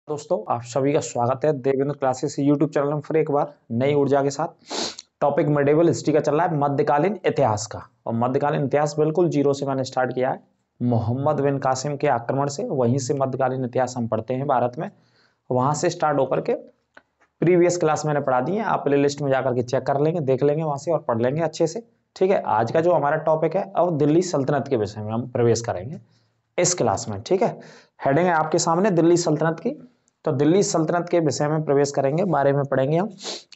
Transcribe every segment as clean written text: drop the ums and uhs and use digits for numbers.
दोस्तों आप सभी का स्वागत है देवेंद्र क्लासेस यूट्यूब चैनल में फिर एक बार नई ऊर्जा के साथ। टॉपिक मेडिवल हिस्ट्री का चल रहा है, मध्यकालीन इतिहास का। और मध्यकालीन इतिहास बिल्कुल जीरो से मैंने स्टार्ट किया है, मोहम्मद बिन कासिम के आक्रमण से। वहीं से मध्यकालीन इतिहास हम पढ़ते हैं भारत में, वहां से स्टार्ट होकर के प्रीवियस क्लास मैंने पढ़ा दी है। आप प्ले लिस्ट में जाकर के चेक कर लेंगे, देख लेंगे वहां से और पढ़ लेंगे अच्छे से। ठीक है, आज का जो हमारा टॉपिक है अब दिल्ली सल्तनत के विषय में हम प्रवेश करेंगे इस क्लास में। ठीक है, हेडिंग है आपके सामने दिल्ली सल्तनत की। तो दिल्ली सल्तनत के विषय में प्रवेश करेंगे, बारे में पढ़ेंगे हम।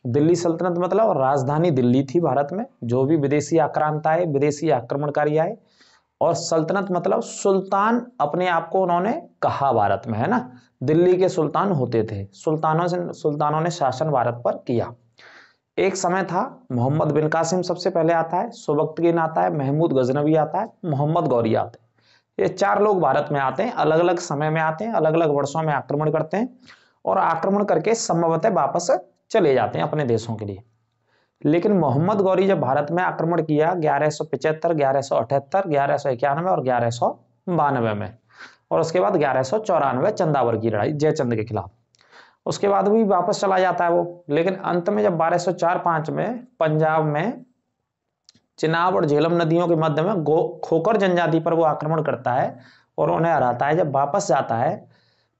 दिल्ली सल्तनत मतलब राजधानी दिल्ली थी भारत में। जो भी विदेशी आक्रांत आए, विदेशी आक्रमणकारी आए, और सल्तनत मतलब सुल्तान अपने आप को उन्होंने कहा भारत में, है ना। दिल्ली के सुल्तान होते थे, सुल्तानों ने शासन भारत पर किया। एक समय था मोहम्मद बिन कासिम सबसे पहले आता है, सुबक्तगीन आता है, महमूद गजनवी आता है, मोहम्मद गौरी आते हैं। ये चार लोग भारत में आते हैं, अलग अलग समय में आते हैं, अलग अलग वर्षों में आक्रमण करते हैं और आक्रमण करके संभवतः वापस चले जाते हैं अपने देशों के लिए। लेकिन मोहम्मद गौरी जब भारत में आक्रमण किया 1175, 1178, 1191 और 1192 में, और उसके बाद 1194 चंदावर की लड़ाई जयचंद के खिलाफ, उसके बाद भी वापस चला जाता है वो। लेकिन अंत में जब 1204-5 में पंजाब में चिनाब और झेलम नदियों के मध्य में खोकर जनजाति पर वो आक्रमण करता है और उन्हें हराता है। जब वापस जाता है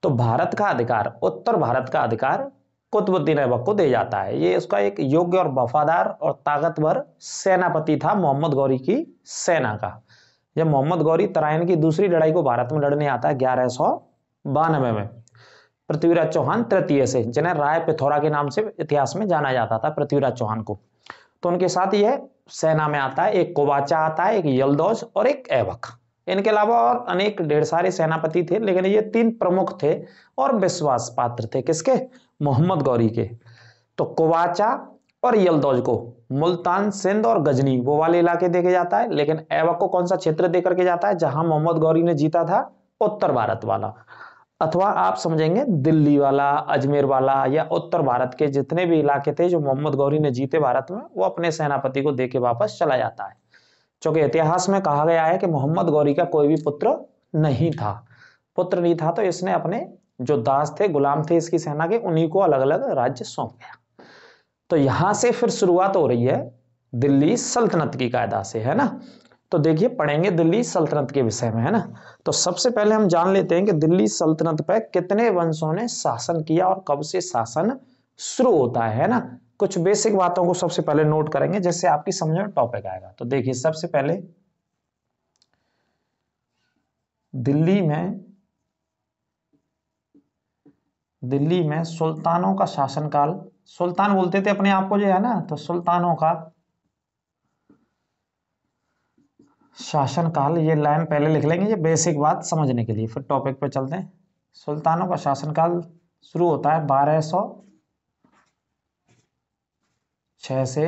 तो भारत का अधिकार, उत्तर भारत का अधिकार कुतुबुद्दीन ऐबक को दे जाता है। ये उसका एक योग्य और वफादार और ताकतवर सेनापति था मोहम्मद गौरी की सेना का। जब मोहम्मद गौरी तराइन की दूसरी लड़ाई को भारत में लड़ने आता है 1192 में, पृथ्वीराज चौहान तृतीय से, जिन्हें राय पिथौरा के नाम से इतिहास में जाना जाता था, पृथ्वीराज चौहान को, तो उनके साथ यह सेना में आता है। एक कोवाचा आता है, एक यलदौज और एक ऐबक। इनके अलावा और अनेक ढेर सारे सेनापति थे, लेकिन ये तीन प्रमुख थे और विश्वास पात्र थे। किसके? मोहम्मद गौरी के। तो कोवाचा और यलदौज को मुल्तान, सिंध और गजनी वो वाले इलाके देके जाता है, लेकिन ऐबक को कौन सा क्षेत्र देकर के जाता है? जहां मोहम्मद गौरी ने जीता था, उत्तर भारत वाला, अथवा आप समझेंगे दिल्ली वाला, अजमेर वाला, या उत्तर भारत के जितने भी इलाके थे जो मोहम्मद गौरी ने जीते भारत में, वो अपने सेनापति को देके वापस चला जाता है। क्योंकि इतिहास में कहा गया है कि मोहम्मद गौरी का कोई भी पुत्र नहीं था। पुत्र नहीं था तो इसने अपने जो दास थे, गुलाम थे इसकी सेना के, उन्हीं को अलग अलग राज्य सौंप गया। तो यहां से फिर शुरुआत हो रही है दिल्ली सल्तनत की कायदा से, है ना। तो देखिए पढ़ेंगे दिल्ली सल्तनत के विषय में, है ना। तो सबसे पहले हम जान लेते हैं कि दिल्ली सल्तनत पर कितने वंशों ने शासन किया और कब से शासन शुरू होता है ना। कुछ बेसिक बातों को सबसे पहले नोट करेंगे जिससे आपकी समझ में टॉपिक आएगा। तो देखिए सबसे पहले दिल्ली में सुल्तानों का शासनकाल, सुल्तान बोलते थे अपने आप को जो है ना, तो सुल्तानों का शासनकाल, ये लाइन पहले लिख लेंगे, ये बेसिक बात समझने के लिए, फिर टॉपिक पे चलते हैं। सुल्तानों का शासनकाल शुरू होता है 1206 से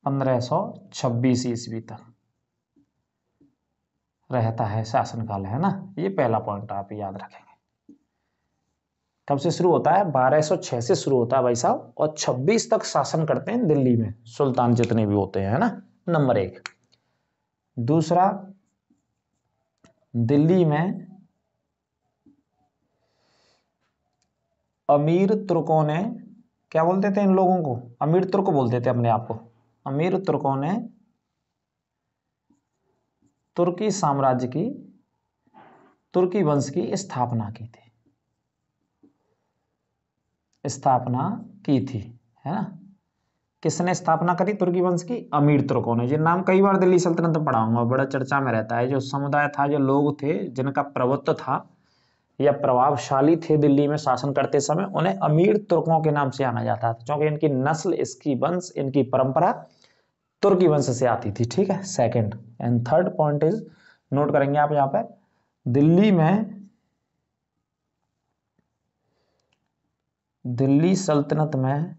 1526 ईस्वी तक रहता है शासनकाल, है ना। ये पहला पॉइंट आप याद रखेंगे। कब से शुरू होता है? 1206 से शुरू होता है भाई साहब, और 26 तक शासन करते हैं दिल्ली में सुल्तान जितने भी होते हैं, है ना। नंबर एक। दूसरा, दिल्ली में अमीर तुर्कों ने, क्या बोलते थे इन लोगों को? अमीर तुर्क बोलते थे अपने आप को। अमीर तुर्कों ने तुर्की साम्राज्य की, तुर्की वंश की स्थापना की थी, है ना। किसने स्थापना करी तुर्की वंश की? अमीर तुर्कों ने। ये नाम कई बार दिल्ली सल्तनत में पढ़ाऊंगा, बड़ा चर्चा में रहता है। जो समुदाय था, जो लोग थे जिनका प्रभुत्व था या प्रभावशाली थे दिल्ली में शासन करते समय, उन्हें अमीर तुर्कों के नाम से जाना जाता था, क्योंकि इनकी नस्ल, इसकी वंश, इनकी परंपरा तुर्की वंश से आती थी। ठीक है, second and third point is, note करेंगे आप यहाँ पे, दिल्ली सल्तनत में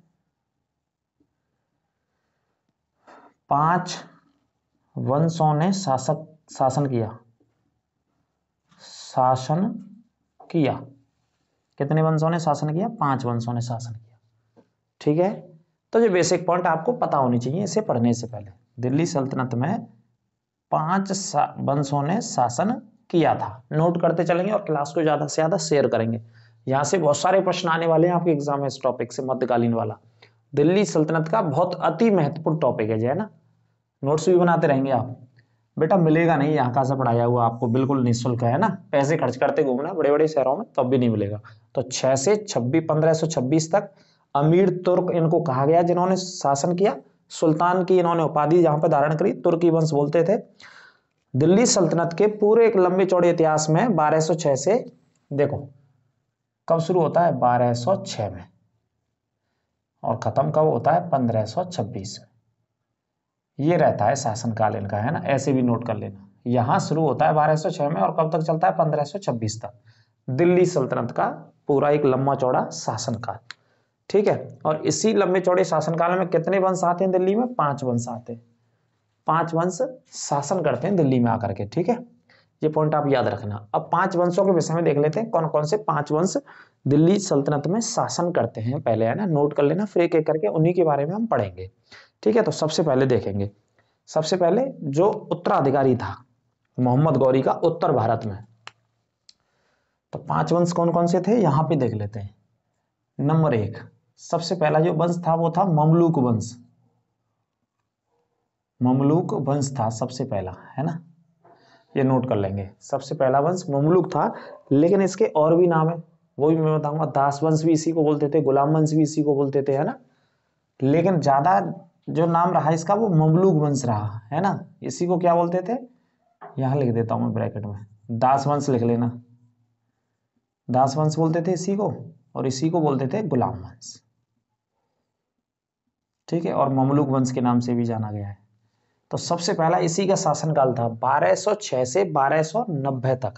5 वंशों ने शासन किया। कितने वंशों ने शासन किया? 5 वंशों ने शासन किया। ठीक है, तो ये बेसिक पॉइंट आपको पता होनी चाहिए इसे पढ़ने से पहले। दिल्ली सल्तनत में 5 वंशों ने शासन किया था। नोट करते चलेंगे और क्लास को ज्यादा से ज्यादा शेयर करेंगे। यहाँ से बहुत सारे प्रश्न आने वाले हैं आपके एग्जाम में इस टॉपिक से, मध्यकालीन वाला। दिल्ली सल्तनत का बहुत अति महत्वपूर्ण टॉपिक है, जो है ना। नोट्स भी बनाते रहेंगे आप। बेटा मिलेगा नहीं यहाँ का से पढ़ाया हुआ आपको, बिल्कुल निःशुल्क है ना। पैसे खर्च करते घूमना बड़े बड़े शहरों में, तब भी नहीं मिलेगा। तो 6 से 1526 तक अमीर तुर्क इनको कहा गया, जिन्होंने शासन किया। सुल्तान की इन्होंने उपाधि जहां पर धारण करी, तुर्की वंश बोलते थे। दिल्ली सल्तनत के पूरे एक लंबे चौड़े इतिहास में 1206 से, देखो कब शुरू होता है 1206 में, और खत्म कब होता है 1526 में। ये रहता है शासनकाल इनका, है ना। ऐसे भी नोट कर लेना, यहां शुरू होता है 1206 में और कब तक चलता है 1526 तक। दिल्ली सल्तनत का पूरा एक लंबा चौड़ा शासनकाल, ठीक है। और इसी लंबे चौड़े शासनकाल में कितने वंश आते हैं दिल्ली में? 5 वंश आते हैं। 5 वंश शासन करते हैं दिल्ली में आकर के, ठीक है। ये पॉइंट आप याद रखना। अब 5 वंशों के विषय में देख लेते हैं, कौन कौन से 5 वंश दिल्ली सल्तनत में शासन करते हैं पहले, है ना। नोट कर लेना, फिर एक एक करके उन्हीं के बारे में हम पढ़ेंगे, ठीक है। तो सबसे पहले देखेंगे, सबसे पहले जो उत्तराधिकारी था मोहम्मद गौरी का उत्तर भारत में, तो 5 वंश कौन कौन से थे यहां पे देख लेते हैं। नंबर 1, सबसे पहला जो वंश था वो था ममलूक वंश। ममलूक वंश था सबसे पहला, है ना। ये नोट कर लेंगे, सबसे पहला वंश ममलूक था। लेकिन इसके और भी नाम है, वो भी मैं बताऊंगा। दास वंश भी इसी को बोलते थे, गुलाम वंश भी इसी को बोलते थे, है ना। लेकिन ज्यादा जो नाम रहा इसका वो ममलूक वंश रहा, है ना। इसी को क्या बोलते थे, यहां लिख देता हूं मैं ब्रैकेट में, दास वंश लिख लेना। दास वंश बोलते थे इसी को, और इसी को बोलते थे गुलाम वंश, ठीक है। और ममलूक वंश के नाम से भी जाना गया है। तो सबसे पहला इसी का शासनकाल था 1206 से 1290 तक।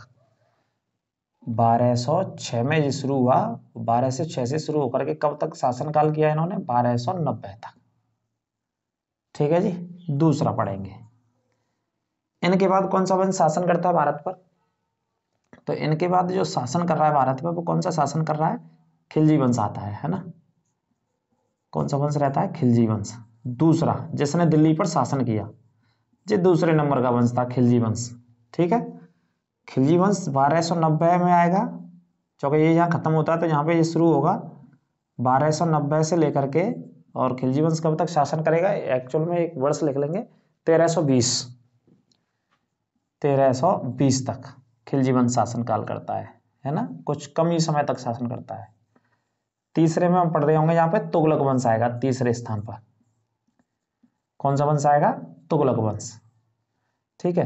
1206 में ये शुरू हुआ, 12 से 6 से शुरू होकर के कब तक शासनकाल किया इन्होंने? 1290 तक, ठीक है जी। दूसरा पढ़ेंगे, इनके बाद कौन सा वंश शासन करता है भारत पर? तो इनके बाद जो शासन कर रहा है भारत पर वो कौन सा शासन कर रहा है? खिलजी वंश आता है ना। कौन सा वंश रहता है? खिलजी वंश। दूसरा जिसने दिल्ली पर शासन किया, ये दूसरे नंबर का वंश था खिलजी वंश, ठीक है। खिलजी वंश 1290 में आएगा, क्योंकि ये यहाँ खत्म होता है तो यहाँ पे ये शुरू होगा 1290 से लेकर के। और खिलजी वंश कब तक शासन करेगा? एक्चुअल में एक वर्ष लिख लेंगे, 1320 तक खिलजी वंश शासन काल करता है ना। कुछ कम ही समय तक शासन करता है। तीसरे में हम पढ़ रहे होंगे, यहाँ पे तुगलक वंश आएगा तीसरे स्थान पर। कौन सा वंश आएगा? तुगलक वंश, ठीक है।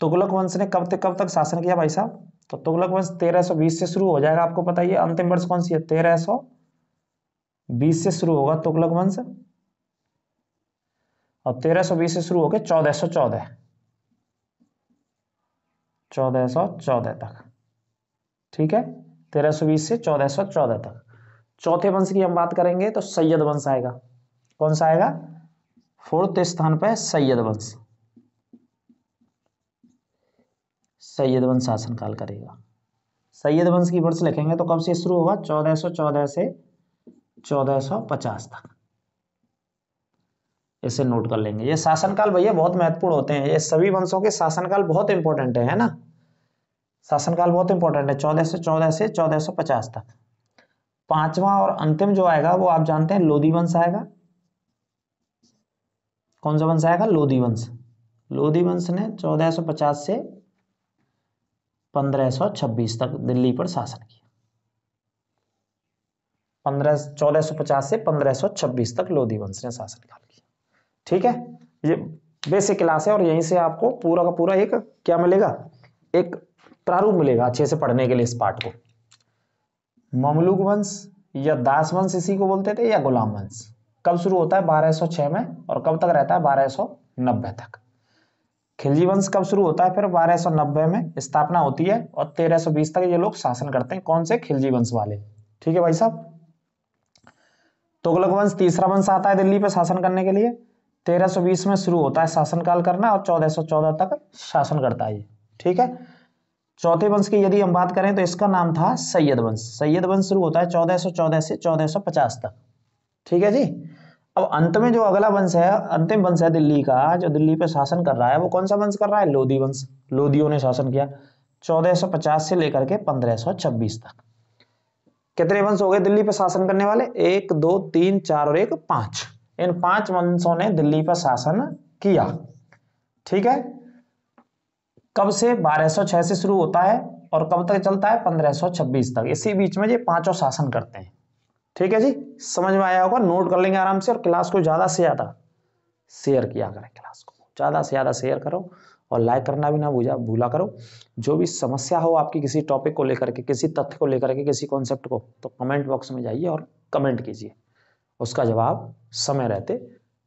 तुगलक वंश ने कब तक शासन किया भाई साहब? तो तुगलक वंश 1320 से शुरू हो जाएगा, आपको पता ही है। अंतिम वर्ष कौन सी है? 1320 से शुरू होगा तुगलक वंश, और 1320 से शुरू होकर 1414 तक, ठीक है। 1320 से 1414 तक। चौथे वंश की हम बात करेंगे तो सैयद वंश आएगा। कौन सा आएगा? 4th स्थान पर सैयद वंश। सैयद वंश शासनकाल करेगा। सैयद वंश की वर्ष लिखेंगे तो कब से शुरू होगा? 1414 से 1450 तक। इसे नोट कर लेंगे। ये शासनकाल भैया बहुत महत्वपूर्ण होते हैं, ये सभी वंशों के शासनकाल बहुत इंपॉर्टेंट है ना। शासनकाल बहुत इंपॉर्टेंट है, 1414 से 1450 तक। पांचवा और अंतिम जो आएगा वो आप जानते हैं, लोधी वंश आएगा। कौन सा वंश आएगा? लोधी वंश। लोधी वंश ने 1450 से 1526 तक दिल्ली पर शासन किया। 1450 से 1526 तक लोधी वंश ने शासन काल किया, ठीक है। ये बेसिक क्लास है और यहीं से आपको पूरा का पूरा एक क्या मिलेगा? एक प्रारूप मिलेगा अच्छे से पढ़ने के लिए इस पाठ को। ममलूक वंश या दास वंश इसी को बोलते थे, या गुलाम वंश कब शुरू होता है? 1206 में, और कब तक रहता है? 1290 तक। खिलजी वंश कब शुरू होता है? फिर 1290 में स्थापना होती है, और 1320 तक ये लोग शासन करते हैं। कौन से? खिलजी वंश वाले, ठीक है भाई साहब। तुगलक वंश तीसरा वंश आता है दिल्ली पर शासन करने के लिए। 1320 में शुरू होता है शासनकाल करना, और 1414 तक शासन करता है, ठीक है। चौथे वंश की यदि हम बात करें तो इसका नाम था सैयद वंश। सैयद वंश शुरू होता है 1414 से 1450 तक, ठीक है जी। अब अंत में जो अगला वंश है, अंतिम वंश है दिल्ली का, जो दिल्ली पे शासन कर रहा है, वो कौन सा वंश कर रहा है? लोधी वंश। लोधियों ने शासन किया। 1450 से लेकर के 1526 तक। कितने वंश हो गए दिल्ली पर शासन करने वाले? 1 2 3 4 और 1 5। इन 5 वंशों ने दिल्ली पर शासन किया। ठीक है, कब से? 1206 से शुरू होता है और कब तक चलता है? 1526 तक। इसी बीच में ये पांचों शासन करते हैं। ठीक है जी, समझ में आया होगा। नोट कर लेंगे आराम से, और क्लास को ज्यादा से ज्यादा शेयर किया करें, क्लास को ज्यादा से ज्यादा शेयर करो और लाइक करना भी ना भूला करो। जो भी समस्या हो आपकी किसी टॉपिक को लेकर के, किसी तथ्य को लेकर के, किसी कॉन्सेप्ट को, तो कमेंट बॉक्स में जाइए और कमेंट कीजिए, उसका जवाब समय रहते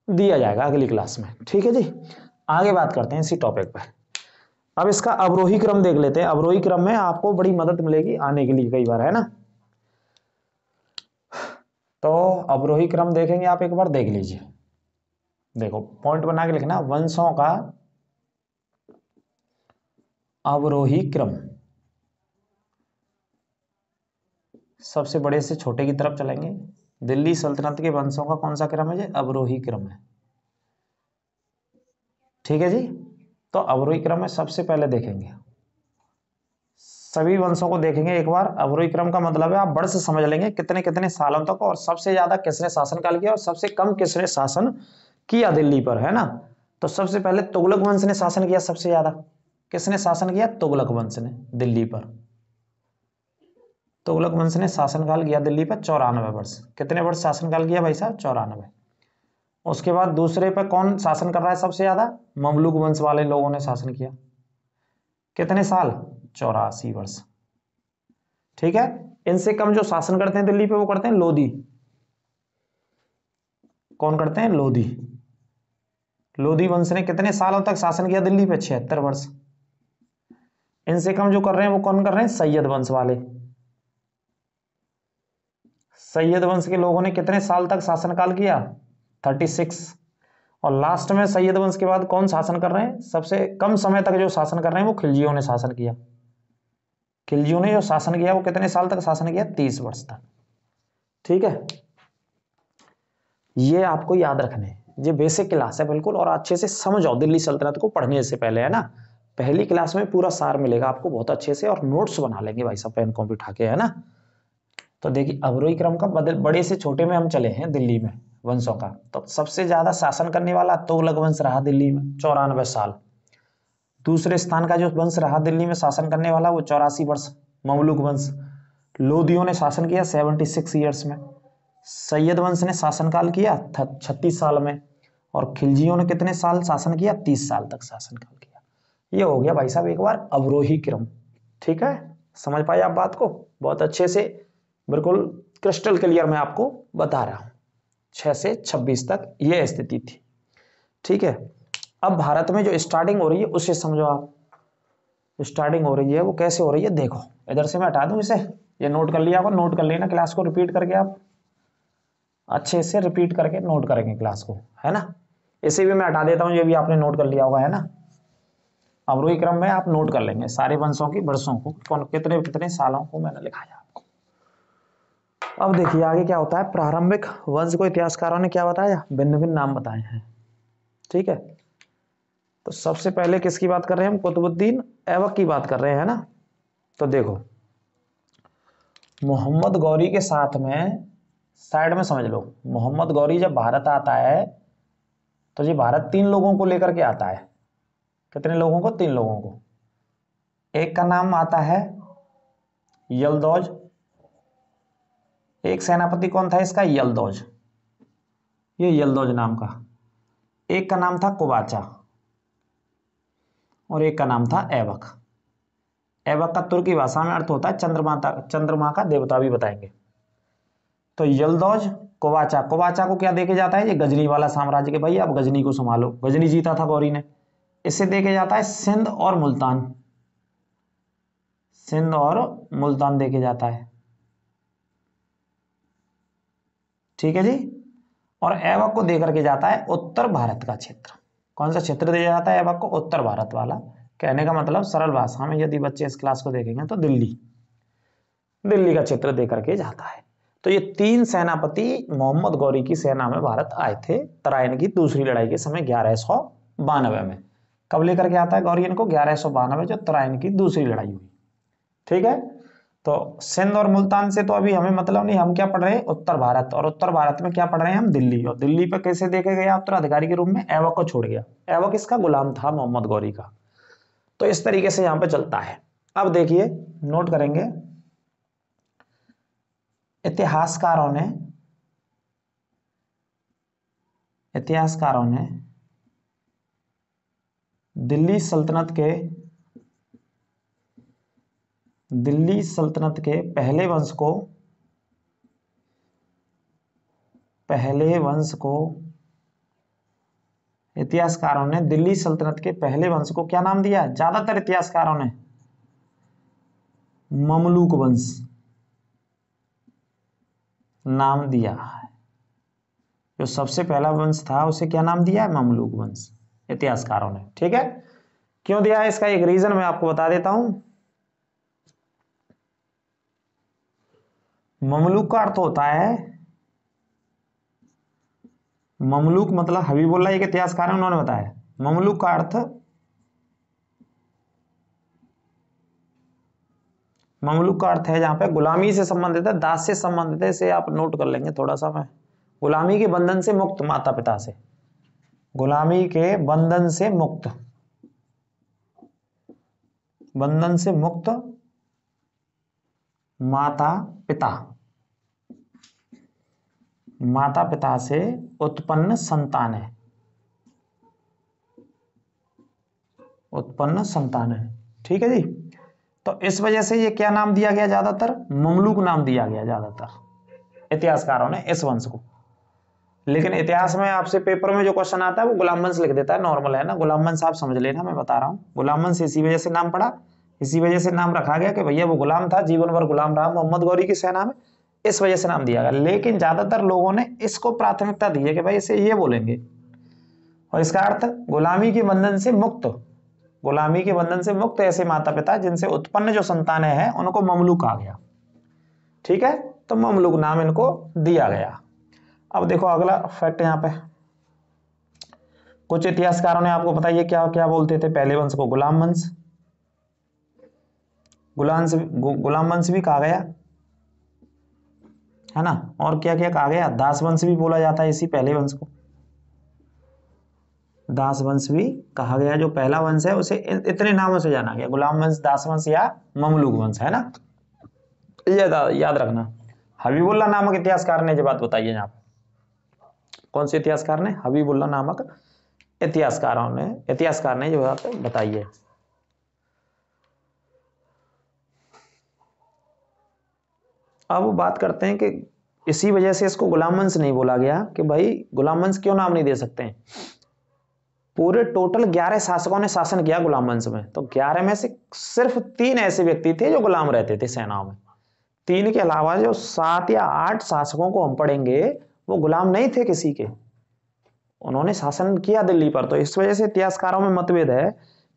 दिया जाएगा अगली क्लास में। ठीक है जी, आगे बात करते हैं इसी टॉपिक पर। अब इसका अवरोही क्रम देख लेते हैं। अवरोही क्रम में आपको बड़ी मदद मिलेगी आने के लिए कई बार, है ना। तो अवरोही क्रम देखेंगे आप, एक बार देख लीजिए। देखो पॉइंट बना के लिखना, वंशों का अवरोही क्रम। सबसे बड़े से छोटे की तरफ चलेंगे। दिल्ली सल्तनत के वंशों का कौन सा क्रम है? ये अवरोही क्रम है। ठीक है जी, तो अवरोही क्रम में सबसे पहले देखेंगे, सभी वंशों को देखेंगे एक बार। अवरोही क्रम का मतलब है आप वर्ष समझ लेंगे कितने कितने सालों तक, और सबसे ज्यादा किसने शासन काल किया और सबसे कम किसने शासन किया दिल्ली पर, है ना। तो सबसे पहले तुगलक वंश ने शासन किया सबसे ज्यादा। किसने शासन किया? तुगलक वंश ने दिल्ली पर। तुगलक वंश ने शासनकाल किया दिल्ली पर 94 वर्ष। कितने वर्ष शासनकाल किया भाई साहब? 94। उसके बाद दूसरे पर कौन शासन कर रहा है सबसे ज्यादा? ममलूक वंश वाले लोगों ने शासन किया। कितने साल? 84 वर्ष। ठीक है, इनसे कम जो शासन करते हैं दिल्ली पे वो करते हैं लोधी। कौन करते हैं? लोधी। लोधी वंश ने कितने सालों तक शासन किया दिल्ली पे? 76 वर्ष। इनसे कम जो कर रहे हैं वो कौन कर रहे हैं? सैयद वंश वाले। सैयद वंश के लोगों ने कितने साल तक शासनकाल किया? 36। और लास्ट में सैयद वंश के बाद कौन शासन कर रहे हैं? सबसे कम समय तक जो शासन कर रहे हैं वो खिलजियों ने शासन किया। खिलजियों ने जो शासन किया वो कितने साल तक शासन किया? 30 वर्ष तक। ठीक है, ये आपको याद रखने, ये बेसिक क्लास है बिल्कुल, और अच्छे से समझो दिल्ली सल्तनत को पढ़ने से पहले, है ना। पहली क्लास में पूरा सार मिलेगा आपको बहुत अच्छे से, और नोट्स बना लेंगे भाई साहब पेन कॉपी उठा के, है ना। तो देखिए अवरोही क्रम का बड़े से छोटे में हम चले हैं दिल्ली में वंशों का। तो सबसे ज्यादा शासन करने वाला तुगलक वंश रहा दिल्ली में 94 साल। दूसरे स्थान का जो वंश रहा दिल्ली में शासन करने वाला वो 84 वर्ष ममलूक वंश। लोधियों ने शासन किया 76 ईयर्स में। सैयद वंश ने शासनकाल किया 36 साल में। और खिलजियों ने कितने साल शासन किया? 30 साल तक शासनकाल किया। ये हो गया भाई साहब एक बार अवरोही क्रम। ठीक है, समझ पाए आप बात को? बहुत अच्छे से बिल्कुल क्रिस्टल क्लियर मैं आपको बता रहा हूं। 6 से 26 तक ये स्थिति थी। ठीक है, अब भारत में जो स्टार्टिंग हो रही है उसे समझो आप। स्टार्टिंग हो रही है वो कैसे हो रही है देखो। इधर से मैं हटा दूं इसे, ये नोट कर लिया आपको, नोट कर लेना, क्लास को रिपीट करके आप अच्छे से रिपीट करके नोट करेंगे क्लास को, है ना। इसे भी मैं हटा देता हूं, ये भी आपने नोट कर लिया होगा, है ना। अवरोही क्रम में आप नोट कर लेंगे सारे वंशों की वर्षों को, कौन कितने कितने सालों को मैंने लिखाया आपको। अब देखिए आगे क्या होता है। प्रारंभिक वंश को इतिहासकारों ने क्या बताया? भिन्न भिन्न नाम बताए हैं। ठीक है, तो सबसे पहले किसकी बात कर रहे हैं हम? कुतुबुद्दीन ऐबक की बात कर रहे हैं ना। तो देखो मोहम्मद गौरी के साथ में साइड में समझ लो, मोहम्मद गौरी जब भारत आता है तो ये भारत 3 लोगों को लेकर के आता है। कितने लोगों को? 3 लोगों को। एक का नाम आता है यलदौज। एक सेनापति कौन था इसका? यलदौज, ये यलदौज नाम का। एक का नाम था कुबाचा और एक का नाम था ऐबक। ऐबक का तुर्की भाषा में अर्थ होता है चंद्रमा का देवता, भी बताएंगे। तो यलदौज, कुबाचा। कुबाचा को क्या देखे जाता है? ये गजनी वाला साम्राज्य के भाई आप गजनी को संभालो। गजनी जीता था गौरी ने। इससे देखे जाता है सिंध और मुल्तान। सिंध और मुल्तान देखे जाता है। ठीक है जी। और ऐबक को देकर के जाता है उत्तर भारत का क्षेत्र। कौन सा क्षेत्र दिया जाता है ऐबक को? उत्तर भारत वाला। कहने का मतलब सरल भाषा में यदि बच्चे इस क्लास को देखेंगे तो दिल्ली का क्षेत्र देकर के जाता है। तो ये 3 सेनापति मोहम्मद गौरी की सेना में भारत आए थे तराइन की दूसरी लड़ाई के समय 1192 में। कब लेकर के आता है गौरी इनको? 1192, जो तराइन की दूसरी लड़ाई हुई। ठीक है, तो सिंध और मुल्तान से तो अभी हमें मतलब नहीं, हम क्या पढ़ रहे हैं? उत्तर भारत, और उत्तर भारत में क्या पढ़ रहे हैं हम? दिल्ली। और दिल्ली पे कैसे देखे गया उत्तराधिकारी के रूप में? ऐबक को छोड़ गया। ऐबक इसका गुलाम था मोहम्मद गौरी का। तो इस तरीके से यहां पे चलता है। अब देखिए, नोट करेंगे, इतिहासकारों ने दिल्ली सल्तनत के पहले इतिहासकारों ने दिल्ली सल्तनत के पहले वंश को क्या नाम दिया? ज्यादातर इतिहासकारों ने ममलूक वंश नाम दिया है। जो सबसे पहला वंश था उसे क्या नाम दिया है? ममलूक वंश, इतिहासकारों ने। ठीक है, क्यों दिया है इसका एक रीजन मैं आपको बता देता हूं। ममलूक का अर्थ होता है, ममलूक मतलब हबीबुल्लाह एक इतिहासकार है, उन्होंने बताया ममलूक का अर्थ, ममलूक का अर्थ है जहां पे गुलामी से संबंधित है, दास से संबंधित है। इसे आप नोट कर लेंगे थोड़ा सा। मैं गुलामी के बंधन से मुक्त, माता पिता से, गुलामी के बंधन से मुक्त, बंधन से मुक्त माता पिता, माता पिता से उत्पन्न संतान है, उत्पन्न संतान है। ठीक है जी, तो इस वजह से ये क्या नाम दिया गया? ज्यादातर ममलूक नाम दिया गया ज्यादातर इतिहासकारों ने इस वंश को। लेकिन इतिहास में आपसे पेपर में जो क्वेश्चन आता है वो गुलाम वंश लिख देता है, नॉर्मल है ना। गुलाम वंश आप समझ लेना, मैं बता रहा हूँ। गुलाम वंश इसी वजह से नाम पड़ा, इसी वजह से नाम रखा गया कि भैया वो गुलाम था, जीवन भर गुलाम रहा मोहम्मद गौरी की सेना में, इस वजह से नाम दिया गया। लेकिन ज्यादातर लोगों ने इसको प्राथमिकता दी है कि भाई इसे ये बोलेंगे, और इसका अर्थ गुलामी के बंधन से मुक्त, गुलामी के बंधन से मुक्त ऐसे माता पिता जिनसे उत्पन्न जो संतानें हैं उनको ममलूक आ गया। ठीक है, तो ममलूक नाम इनको दिया गया। अब देखो अगला फैक्ट यहां पे, कुछ इतिहासकारों ने आपको बताइए क्या क्या बोलते थे पहले वंश को? गुलाम वंश, गुलाम वंश भी कहा गया है ना। और क्या क्या कहा गया? दास वंश भी बोला जाता है इसी पहले वंश को, दास वंश भी कहा गया। जो पहला वंश है उसे इतने नामों से जाना गया, गुलाम वंश, दास वंश या ममलूक वंश, है ना। ये याद रखना। हबीबुल्लाह नामक इतिहासकार ने जो बात बताई है यहाँ पे, कौन से इतिहासकार ने? हबीबुल्लाह नामक इतिहासकार ने जो बात बताई है। अब बात करते हैं कि इसी वजह से इसको गुलाम वंश नहीं बोला गया कि भाई गुलाम वंश क्यों नाम नहीं दे सकते हैं? पूरे टोटल 11 शासकों ने शासन किया गुलाम वंश में, तो 11 में से सिर्फ 3 ऐसे व्यक्ति थे जो गुलाम रहते थे सेनाओं में। 3 के अलावा जो 7 या 8 शासकों को हम पढ़ेंगे वो गुलाम नहीं थे किसी के, उन्होंने शासन किया दिल्ली पर। तो इस वजह से इतिहासकारों में मतभेद है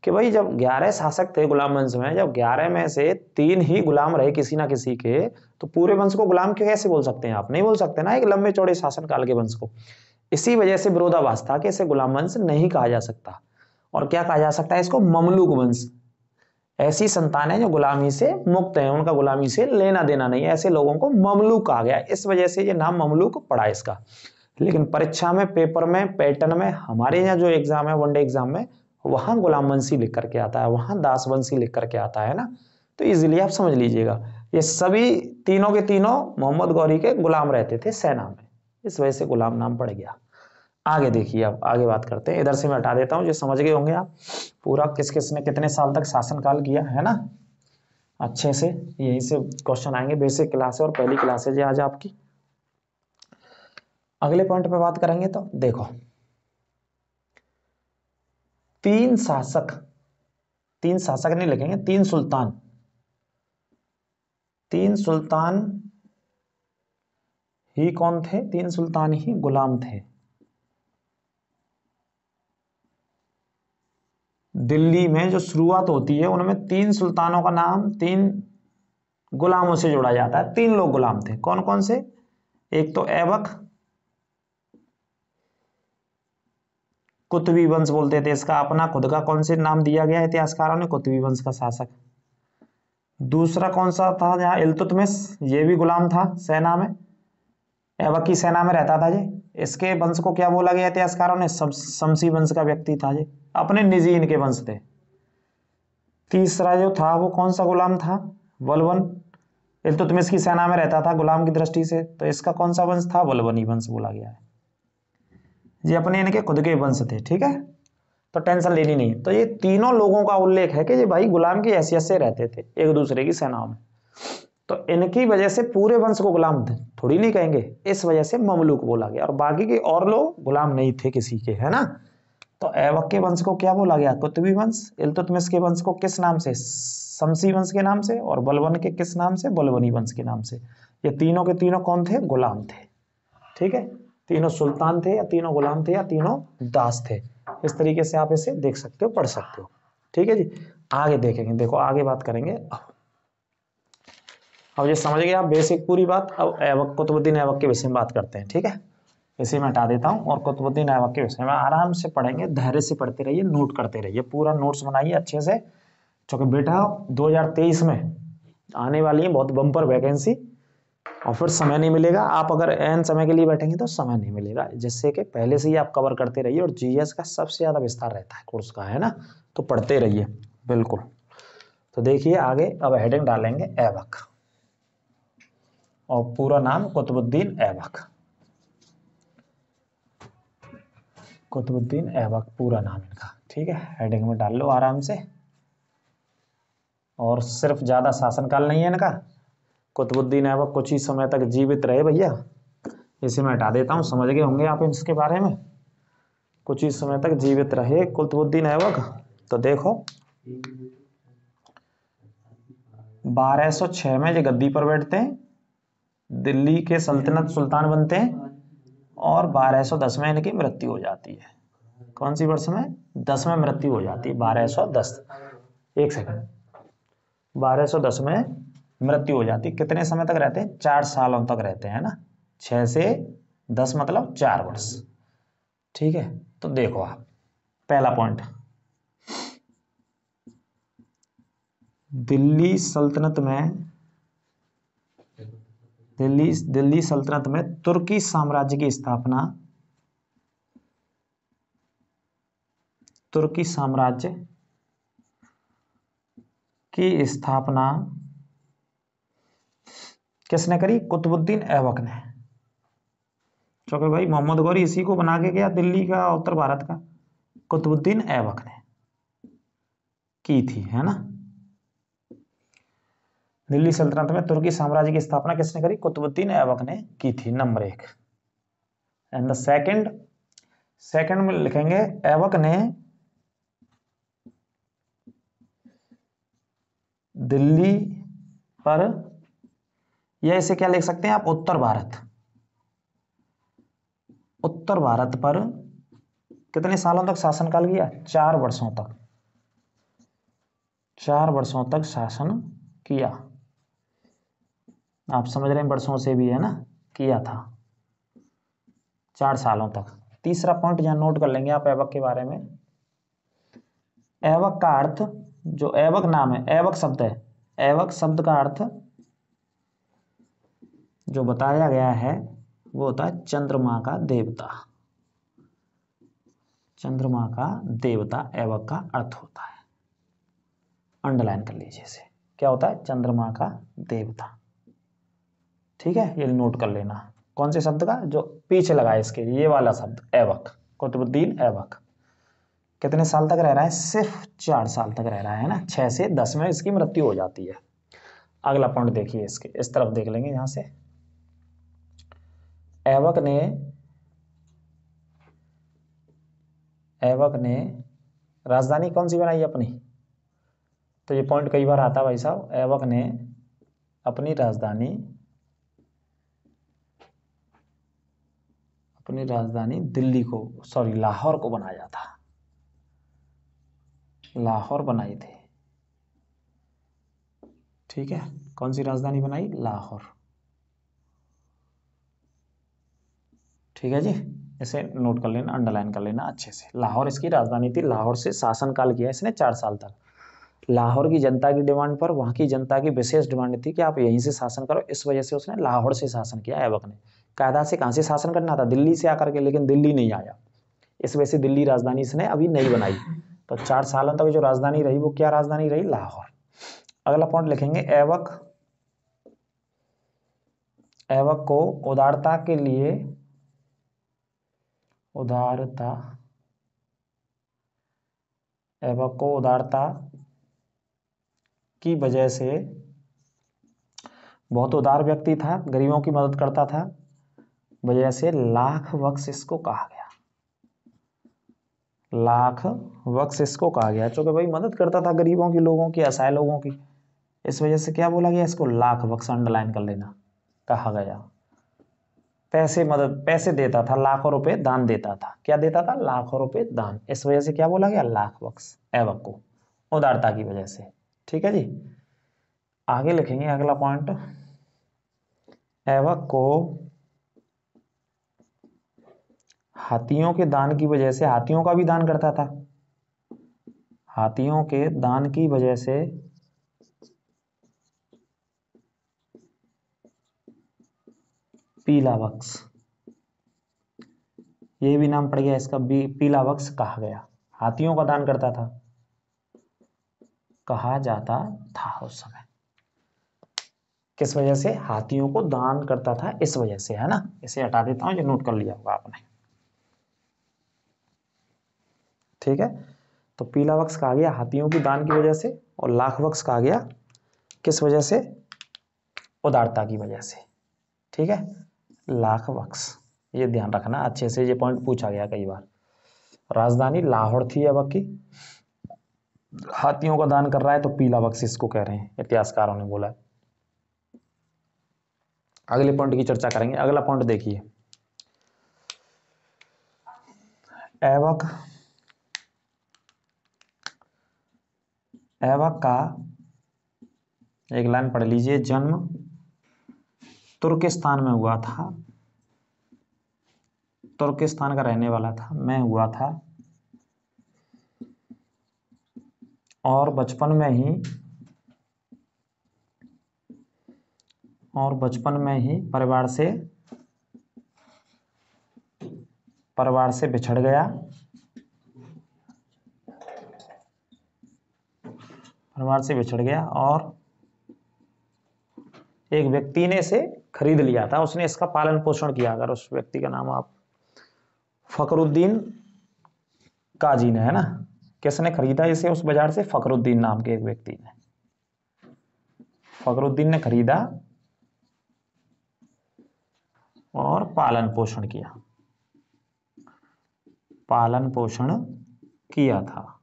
कि भाई जब 11 शासक थे गुलाम वंश में, जब 11 में से 3 ही गुलाम रहे किसी ना किसी के, तो पूरे वंश को गुलाम कैसे बोल सकते हैं? आप नहीं बोल सकते ना एक लंबे चौड़े शासन काल के वंश को। इसी वजह से विरोधाभास था कि इसे गुलाम वंश नहीं कहा जा सकता। और क्या कहा जा सकता है इसको? ममलूक वंश। ऐसी संतानें जो गुलामी से मुक्त हैं, उनका गुलामी से लेना देना नहीं है, ऐसे लोगों को ममलूक कहा गया। इस वजह से ये नाम ममलूक पड़ा इसका। लेकिन परीक्षा में, पेपर में, पैटर्न में, हमारे यहाँ जो एग्जाम है वनडे एग्जाम में, वहां गुलाम वंशी लिख करके आता है, वहां दास वंशी लिख करके आता है ना। तो इजीली आप समझ लीजिएगा, ये सभी तीनों के तीनों मोहम्मद गौरी के गुलाम रहते थे सेना में, इस वजह से गुलाम नाम पड़ गया। आगे देखिए, अब आगे बात करते हैं। इधर से मैं हटा देता हूं, जो समझ गए होंगे आप पूरा किस किस ने कितने साल तक शासनकाल किया है ना अच्छे से। यहीं से क्वेश्चन आएंगे, बेसिक क्लास है और पहली क्लास है जी आज आपकी। अगले पॉइंट पे बात करेंगे तो देखो, 3 शासक नहीं लिखेंगे, 3 सुल्तान, 3 सुल्तान ही कौन थे? 3 सुल्तान ही गुलाम थे। दिल्ली में जो शुरुआत होती है उनमें 3 सुल्तानों का नाम 3 गुलामों से जोड़ा जाता है। 3 लोग गुलाम थे, कौन कौन से? एक तो ऐबक, कुतुबी वंश बोलते थे इसका। अपना खुद का कौन से नाम दिया गया इतिहासकारों ने? कुतुबी वंश का शासक। दूसरा कौन सा था जहाँ इल्तुतमिश, ये भी गुलाम था सेना में, ऐबक की सेना में रहता था ये। इसके वंश को क्या बोला गया इतिहासकारों ने? शमसी वंश का व्यक्ति था ये, अपने निजी इनके वंश थे। तीसरा जो था वो कौन सा गुलाम था? बलबन। इल्तुतमिश की सेना में रहता था गुलाम की दृष्टि से, तो इसका कौन सा वंश था? बलबनी वंश बोला गया है। ये अपने इनके खुद के वंश थे, ठीक है, तो टेंशन लेनी नहीं। तो ये तीनों लोगों का उल्लेख है कि ये भाई गुलाम की हैसियत से रहते थे एक दूसरे की सेनाओं में, तो इनकी वजह से पूरे वंश को गुलाम थे थोड़ी नहीं कहेंगे, इस वजह से ममलूक बोला गया। और बाकी के और लोग गुलाम नहीं थे किसी के, है ना। तो ऐबक के वंश को क्या बोला गया? कुतुबी वंश। इल्तुतमिश के वंश को किस नाम से? शमसी वंश के नाम से। और बलबन के किस नाम से? बलबनी वंश के नाम से। ये तीनों के तीनों कौन थे? गुलाम थे, ठीक है। तीनों सुल्तान थे या तीनों गुलाम थे या तीनों दास थे। इस तरीके से आप इसे देख सकते हो, पढ़ सकते हो, ठीक है जी। आगे देखेंगे, देखो आगे बात करेंगे। अब ये समझ गए आप बेसिक पूरी बात। अब ऐबक, कुतुबुद्दीन ऐबक के विषय में बात करते हैं, ठीक है। इसे मैं हटा देता हूँ और कुतुबुद्दीन ऐबक के विषय में आराम से पढ़ेंगे, धैर्य से पढ़ते रहिए, नोट करते रहिए, पूरा नोट्स बनाइए अच्छे से, क्योंकि बेटा 2023 में आने वाली है बहुत बम्पर वैकेंसी, और फिर समय नहीं मिलेगा। आप अगर एन समय के लिए बैठेंगे तो समय नहीं मिलेगा, जिससे कि पहले से ही आप कवर करते रहिए। और जीएस का सबसे ज़्यादा विस्तार रहता है कोर्स का, है ना, तो पढ़ते रहिए बिल्कुल। तो देखिए आगे, अब हेडिंग डालेंगे ऐबक, और पूरा नाम कुतुबुद्दीन ऐबक। कुतुबुद्दीन ऐबक पूरा नाम इनका, ठीक है। हेडिंग में डाल लो आराम से। और सिर्फ ज़्यादा शासनकाल नहीं है इनका, कुतुबुद्दीन ऐबक कुछ ही समय तक जीवित रहे भैया। इसे मैं हटा देता हूँ, समझ गए होंगे आप इसके बारे में। कुछ ही समय तक जीवित रहे कुतुबुद्दीन ऐबक। तो देखो 1206 में ये गद्दी पर बैठते हैं, दिल्ली के सल्तनत सुल्तान बनते हैं, और 1210 में इनकी मृत्यु हो जाती है। कौन सी वर्ष में? 10 में मृत्यु हो जाती है, 1210। एक सेकंड, 1210 में मृत्यु हो जाती है। कितने समय तक रहते हैं? 4 सालों तक रहते हैं ना, 6 से 10 मतलब 4 वर्ष, ठीक है। तो देखो आप, पहला पॉइंट, दिल्ली सल्तनत में दिल्ली सल्तनत में तुर्की साम्राज्य की स्थापना, तुर्की साम्राज्य की स्थापना किसने करी? कुतुबुद्दीन ऐबक ने, क्योंकि भाई मोहम्मद गौरी इसी को बना के गया दिल्ली का, उत्तर भारत का। कुतुबुद्दीन ऐबक ने की थी, है ना। दिल्ली सल्तनत में तुर्की साम्राज्य की स्थापना किसने करी? कुतुबुद्दीन ऐबक ने की थी, नंबर 1। एंड द सेकंड में लिखेंगे ऐबक ने दिल्ली पर, या इसे क्या लिख सकते हैं आप? उत्तर भारत पर कितने सालों तक शासनकाल किया? 4 वर्षों तक, 4 वर्षों तक शासन किया। आप समझ रहे हैं, वर्षों से भी है ना, किया था 4 सालों तक। तीसरा पॉइंट यहां नोट कर लेंगे आप ऐबक के बारे में। ऐबक का अर्थ, जो ऐबक नाम है, ऐबक शब्द है, ऐबक शब्द का अर्थ जो बताया गया है वो होता है चंद्रमा का देवता। चंद्रमा का देवता ऐबक का अर्थ होता है, अंडरलाइन कर लीजिए इसे। क्या होता है? चंद्रमा का देवता, ठीक है, ये नोट कर लेना। कौन से शब्द का? जो पीछे लगा है इसके, ये वाला शब्द ऐबक, कुतुबुद्दीन ऐबक। कितने साल तक रह रहा है? सिर्फ 4 साल तक रह रहा है ना, 6 से 10 में इसकी मृत्यु हो जाती है। अगला पॉइंट देखिए, इसके इस तरफ देख लेंगे यहां से। ऐबक ने राजधानी कौन सी बनाई अपनी? तो ये पॉइंट कई बार आता है भाई साहब। ऐबक ने अपनी राजधानी दिल्ली को, सॉरी लाहौर को बनाया था, लाहौर बनाई थी, ठीक है। कौन सी राजधानी बनाई? लाहौर, ठीक है जी। इसे नोट कर लेना, अंडरलाइन कर लेना अच्छे से। लाहौर इसकी राजधानी थी, लाहौर से शासनकाल किया इसने 4 साल तक। लाहौर की जनता की डिमांड पर वहाँ की जनता की विशेष डिमांड थी कि आप यहीं से शासन करो, इस वजह से उसने लाहौर से शासन किया ऐबक ने। कायदा से कहाँ से शासन करना था? दिल्ली से आकर के, लेकिन दिल्ली नहीं आया, इस वजह से दिल्ली राजधानी इसने अभी नहीं बनाई। तो 4 सालों तक जो राजधानी रही वो क्या राजधानी रही? लाहौर। अगला पॉइंट लिखेंगे, ऐबक को उदारता के लिए, ऐबक को उदारता की वजह से, बहुत उदार व्यक्ति था, गरीबों की मदद करता था, वजह से लाख बख्श इसको कहा गया। लाख बख्श इसको कहा गया, क्योंकि भाई मदद करता था गरीबों की, लोगों की, असहाय लोगों की, इस वजह से क्या बोला गया इसको? लाख बख्श, अंडरलाइन कर लेना, कहा गया। पैसे देता था, लाखों रुपए दान देता था। क्या देता था? लाखों रुपए दान, इस वजह से क्या बोला गया? लाख बख्श, ऐबक को, उदारता की वजह से। ठीक है जी। आगे लिखेंगे अगला पॉइंट, ऐबक को हाथियों के दान की वजह से, हाथियों का भी दान करता था, हाथियों के दान की वजह से पीला बख्श, ये भी नाम पड़ गया इसका, पीला बख्श कहा गया। हाथियों का दान करता था, कहा जाता था उस समय। किस वजह से? हाथियों को दान करता था, इस वजह से, है ना। इसे हटा देता हूं, ये नोट कर लिया होगा आपने। ठीक है, तो पीला बख्श कहा गया हाथियों की दान की वजह से, और लाख बख्श कहा गया किस वजह से? उदारता की वजह से। ठीक है, लाख बख्श, ये ध्यान रखना अच्छे से, ये पॉइंट पूछा गया कई बार। राजधानी लाहौर थी ऐबक की, हाथियों का दान कर रहा है, तो पीला बख्श इसको कह रहे हैं, इतिहासकारों ने बोला है। अगले पॉइंट की चर्चा करेंगे। अगला पॉइंट देखिए, ऐबक का एक लाइन पढ़ लीजिए, जन्म तुर्किस्तान में हुआ था, तुर्किस्तान का रहने वाला था, मैं हुआ था, और बचपन में ही परिवार से बिछड़ गया, और एक व्यक्ति ने इसे खरीद लिया था, उसने इसका पालन पोषण किया। अगर उस व्यक्ति का नाम आप, फखरुद्दीन काजी ने, है ना। किसने खरीदा इसे उस बाजार से? फखरुद्दीन नाम के एक व्यक्ति ने, फखरुद्दीन ने खरीदा और पालन पोषण किया था,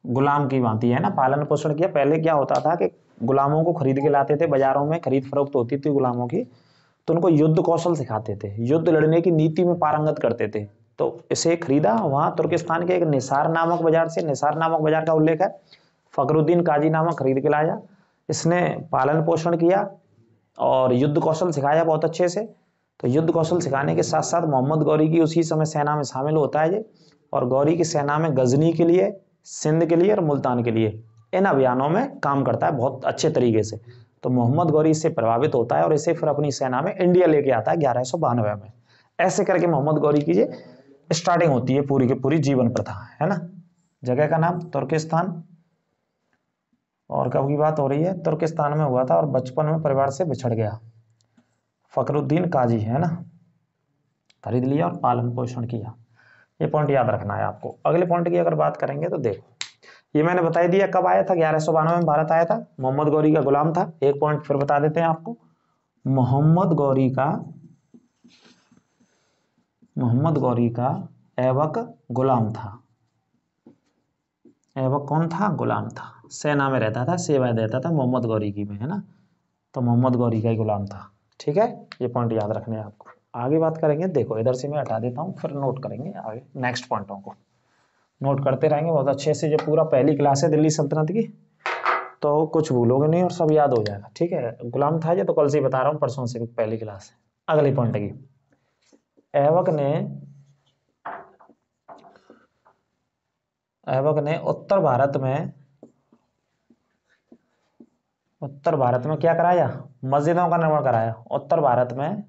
गुलाम की भांति, है ना, पालन पोषण किया। पहले क्या होता था कि गुलामों को खरीद के लाते थे, बाजारों में खरीद फरोख्त होती थी गुलामों की, तो उनको युद्ध कौशल सिखाते थे, युद्ध लड़ने की नीति में पारंगत करते थे। तो इसे खरीदा वहां तुर्किस्तान के एक निसार नामक बाजार से, निसार नामक बाजार का उल्लेख है, फखरुद्दीन काजी नामक खरीद के लाया, इसने पालन पोषण किया और युद्ध कौशल सिखाया बहुत अच्छे से। तो युद्ध कौशल सिखाने के साथ साथ मोहम्मद गौरी की उसी समय सेना में शामिल होता है ये, और गौरी की सेना में गजनी के लिए, सिंध के लिए और मुल्तान के लिए इन अभियानों में काम करता है बहुत अच्छे तरीके से। तो मोहम्मद गौरी इससे प्रभावित होता है और इसे फिर अपनी सेना में इंडिया लेके आता है 1192 में। ऐसे करके मोहम्मद गौरी की ये स्टार्टिंग होती है पूरी की पूरी जीवन प्रथा, है ना। जगह का नाम तुर्किस्तान, और कब की बात हो रही है? तुर्किस्तान में हुआ था, और बचपन में परिवार से बिछड़ गया, फखरुद्दीन काजी, है ना, खरीद लिया और पालन पोषण किया। ये पॉइंट याद रखना है आपको। अगले पॉइंट की अगर बात करेंगे तो देखो, ये मैंने बता दिया कब आया था, 1192 में भारत आया था, मोहम्मद गौरी का गुलाम था। एक पॉइंट फिर बता देते हैं आपको, मोहम्मद गौरी का ऐबक गुलाम था। ऐबक कौन था? गुलाम था, सेना में रहता था, सेवा देता था मोहम्मद गौरी की में, है ना। तो मोहम्मद गौरी का ही गुलाम था। ठीक है, ये पॉइंट याद रखने हैं आपको। आगे बात करेंगे, देखो इधर से मैं हटा देता हूँ, फिर नोट करेंगे आगे नेक्स्ट पॉइंटों को, नोट करते रहेंगे बहुत अच्छे से। जो पूरा पहली क्लास है दिल्ली सल्तनत की, तो कुछ भूलोगे नहीं और सब याद हो जाएगा। ठीक है, गुलाम था ये तो कल से ही बता रहा हूँ, परसों से पहली क्लास है। अगले पॉइंट की, ऐबक ने उत्तर भारत में क्या कराया, मस्जिदों का निर्माण कराया। उत्तर भारत में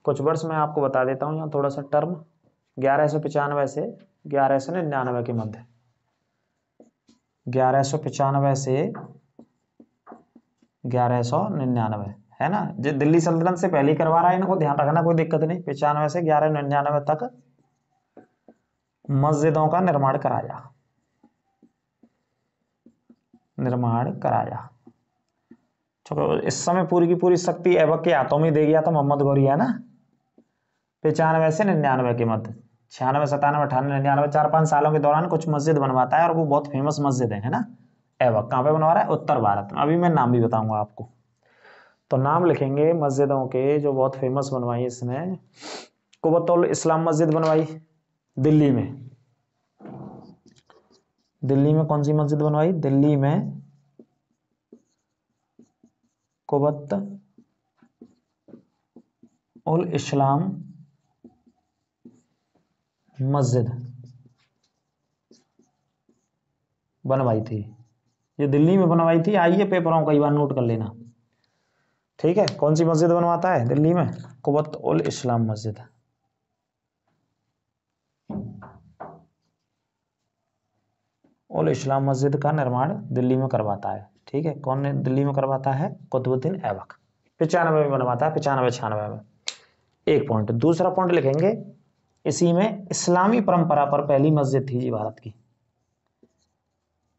कुछ वर्ष मैं आपको बता देता हूँ यहाँ थोड़ा सा टर्म, 1195 से 1199 के मध्य, 1195 से 1199 है ना। जो दिल्ली सल्तनत से पहले ही करवा रहा है, इनको ध्यान रखना, कोई दिक्कत नहीं। 95 से 1199 तक मस्जिदों का निर्माण कराया। तो इस समय पूरी की पूरी शक्ति ऐबक के हाथों में दे गया था मोहम्मद गौरी, है ना। 95 से 99 के मध्य, 96, 97, 98, 99, 4-5 सालों के दौरान कुछ मस्जिद बनवाता है, और वो बहुत फेमस मस्जिद है ना। ऐबक कहाँ पे बनवा रहा है, उत्तर भारत में। अभी मैं नाम भी बताऊंगा आपको, तो नाम लिखेंगे मस्जिदों के जो बहुत फेमस बनवाई इसने। कुबतुल इस्लाम मस्जिद बनवाई दिल्ली में। दिल्ली में कौन सी मस्जिद बनवाई, दिल्ली में कुबत उल इस्लाम मस्जिद बनवाई थी, ये दिल्ली में बनवाई थी। आइए पेपरों कई बार नोट कर लेना, ठीक है। कौन सी मस्जिद बनवाता है दिल्ली में, कुबत उल इस्लाम मस्जिद। उल इस्लाम मस्जिद का निर्माण दिल्ली में करवाता है, ठीक है। कौन दिल्ली में करवाता है, कुतुबुद्दीन ऐबक। 95 में बनवाता है, 95-96 में। एक पॉइंट। दूसरा पॉइंट लिखेंगे, इसी में इस्लामी परंपरा पर पहली मस्जिद थी जी भारत की,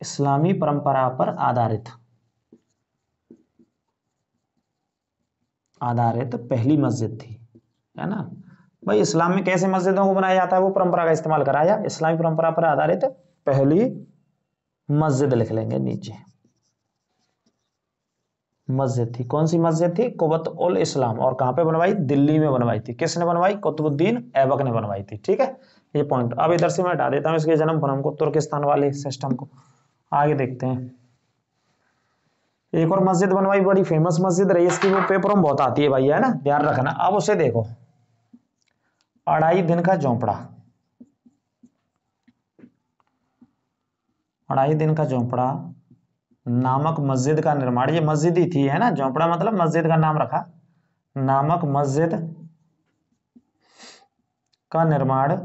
इस्लामी परंपरा पर आधारित पहली मस्जिद थी, है ना भाई। इस्लाम में कैसे मस्जिदों को बनाया जाता है, वो परंपरा का इस्तेमाल कराया। इस्लामी परंपरा पर आधारित पहली मस्जिद लिख लेंगे नीचे, मस्जिद थी। कौन सी मस्जिद थी, कुबत उल इस्लाम। और कहां पे बनवाई, दिल्ली में बनवाई थी। किसने बनवाई, कुतुबुद्दीन ऐबक ने बनवाई थी, ठीक है। ये पॉइंट अब इधर से मैं हटा देता हूं इसके जन्म भ्रम को, तुर्किस्तान वाले सिस्टम को। आगे देखते हैं, एक और मस्जिद बनवाई, बड़ी फेमस मस्जिद रही इसकी, वो पेपरों में बहुत आती है भाई, है ना, ध्यान रखना। अब उसे देखो, अढ़ाई दिन का झोंपड़ा, अढ़ाई दिन का झोंपड़ा नामक मस्जिद का निर्माण, ये मस्जिद ही थी, है ना। झोंपड़ा मतलब मस्जिद का नाम रखा, नामक मस्जिद का निर्माण,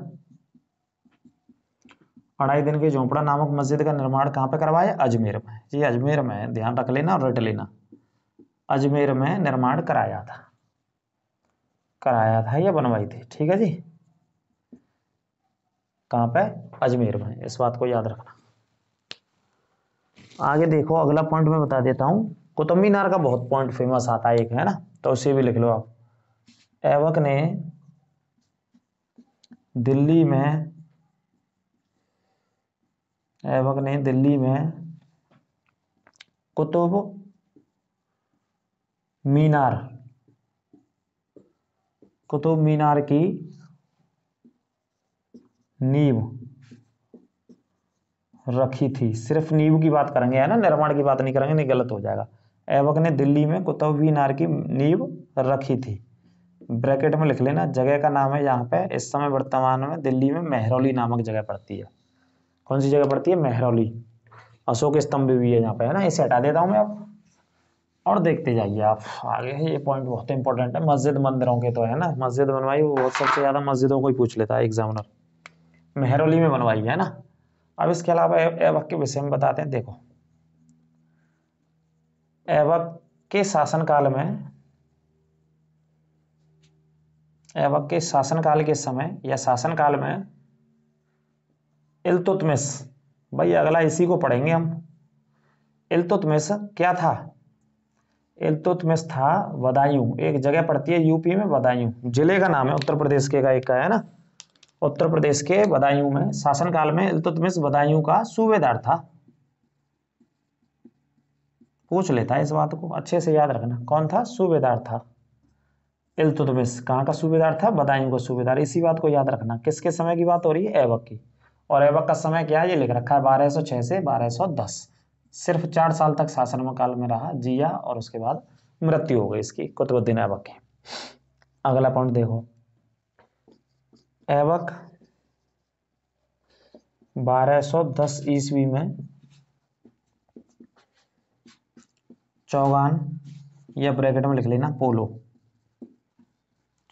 अढ़ाई दिन के झोंपड़ा नामक मस्जिद का निर्माण कहां पे करवाया, अजमेर में। ये अजमेर में, ध्यान रख लेना और रट लेना, अजमेर में निर्माण कराया था या बनवाई थी, ठीक है जी। कहां पे, अजमेर में, इस बात को याद रखना। आगे देखो, अगला पॉइंट मैं बता देता हूं। कुतुब मीनार का बहुत पॉइंट फेमस आता है एक, है ना, तो उसे भी लिख लो आप। ऐबक ने दिल्ली में कुतुब मीनार की नींव रखी थी। सिर्फ नींव की बात करेंगे, है ना, निर्माण की बात नहीं करेंगे, नहीं गलत हो जाएगा। ऐबक ने दिल्ली में कुतुब मीनार की नींव रखी थी। ब्रैकेट में लिख लेना, जगह का नाम है यहाँ पे। इस समय वर्तमान में दिल्ली में मेहरौली नामक जगह पड़ती है। कौन सी जगह पड़ती है, मेहरौली। अशोक स्तंभ भी है यहाँ पे, है ना। इसे हटा देता हूं मैं अब, और देखते जाइए आप आगे। ये पॉइंट बहुत इंपॉर्टेंट है, मस्जिद मंदिरों के तो, है ना। मस्जिद बनवाई वो बहुत, सबसे ज्यादा मस्जिदों को ही पूछ लेता है एग्जामिनर। मेहरौली में बनवाई है ना। अब इसके अलावा ऐबक के विषय में बताते हैं। देखो, ऐबक के शासनकाल के समय या शासनकाल में इल्तुतमिश, भाई अगला इसी को पढ़ेंगे हम। इल्तुतमिश क्या था, इल्तुतमिश था बदायूं, एक जगह पड़ती है यूपी में, बदायूं जिले का नाम है, उत्तर प्रदेश के का एक का, है ना। उत्तर प्रदेश के बदायूं में शासनकाल में इल्तुतमिश बदायूं का सूबेदार था। पूछ लेता है इस बात को, अच्छे से याद रखना। कौन था, सूबेदार था। इल्तुतमिश कहाँ का सूबेदार था, बदायूं का सूबेदार। इसी बात को याद रखना। किसके समय की बात हो रही है, ऐबक की। और ऐबक का समय क्या है, ये लिख रखा है 1206 से 1210। सिर्फ 4 साल तक शासन काल में रहा, जिया, और उसके बाद मृत्यु हो गई इसकी, कुतुबुद्दीन ऐबक की। अगला पॉइंट देखो, ऐबक 1210 ईस्वी में चौगान या ब्रैकेट में लिख लेना पोलो,